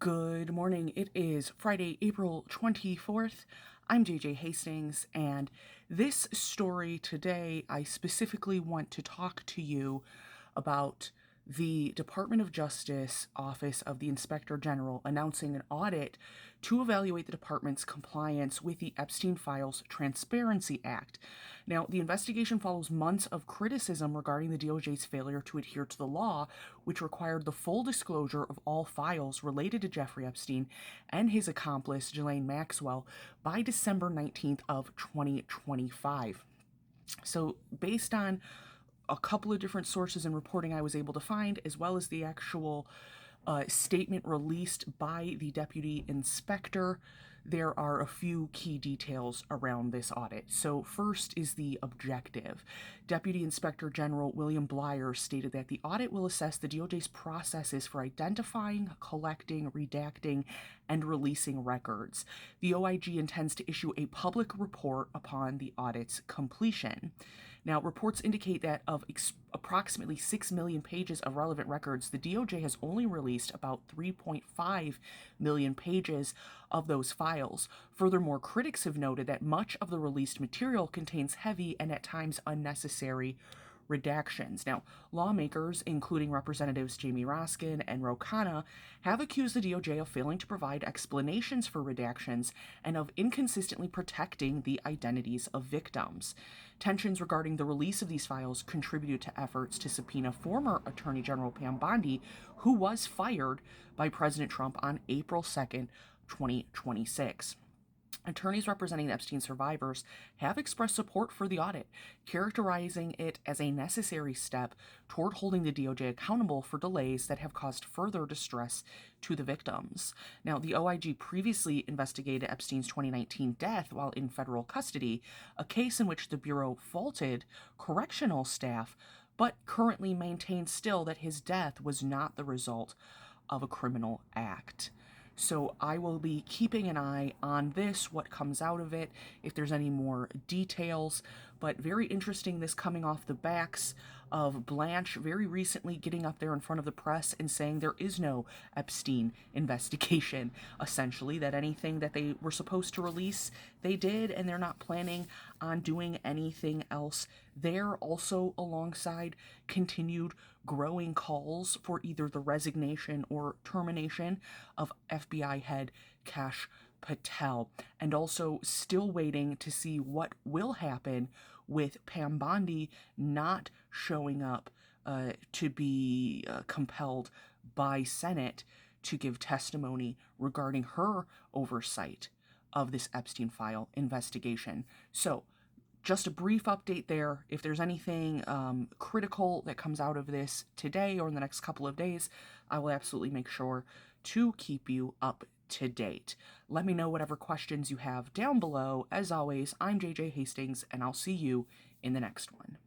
Good morning. It is Friday, April 24th. I'm JJ Hastings, and this story today, I specifically want to talk to you about the Department of Justice Office of the Inspector General announcing an audit to evaluate the department's compliance with the Epstein Files Transparency Act. Now, the investigation follows months of criticism regarding the DOJ's failure to adhere to the law, which required the full disclosure of all files related to Jeffrey Epstein and his accomplice, Ghislaine Maxwell, by December 19th of 2025. So, based on a couple of different sources and reporting I was able to find, as well as the actual statement released by the deputy inspector, there are a few key details around this audit. So first is the objective. Deputy Inspector General William Blyer stated that the audit will assess the DOJ's processes for identifying, collecting, redacting, and releasing records. The OIG intends to issue a public report upon the audit's completion. Now, reports indicate that of approximately 6 million pages of relevant records, the DOJ has only released about 3.5 million pages of those files. Furthermore, critics have noted that much of the released material contains heavy and at times unnecessary redactions. Now, lawmakers, including Representatives Jamie Raskin and Ro Khanna, have accused the DOJ of failing to provide explanations for redactions and of inconsistently protecting the identities of victims. Tensions regarding the release of these files contributed to efforts to subpoena former Attorney General Pam Bondi, who was fired by President Trump on April 2nd, 2026. Attorneys representing Epstein survivors have expressed support for the audit, characterizing it as a necessary step toward holding the DOJ accountable for delays that have caused further distress to the victims. Now, the OIG previously investigated Epstein's 2019 death while in federal custody, a case in which the Bureau faulted correctional staff, but currently maintains still that his death was not the result of a criminal act. So I will be keeping an eye on this, what comes out of it, if there's any more details. But very interesting, this coming off the backs of Blanche very recently getting up there in front of the press and saying there is no Epstein investigation, essentially, that anything that they were supposed to release, they did, and they're not planning on doing anything else there. Also, alongside continued growing calls for either the resignation or termination of FBI head Kash Patel, and also still waiting to see what will happen with Pam Bondi not showing up to be compelled by Senate to give testimony regarding her oversight of this Epstein file investigation. So, just a brief update there. If there's anything critical that comes out of this today or in the next couple of days, I will absolutely make sure to keep you up to date. Let me know whatever questions you have down below. As always, I'm JJ Hastings, and I'll see you in the next one.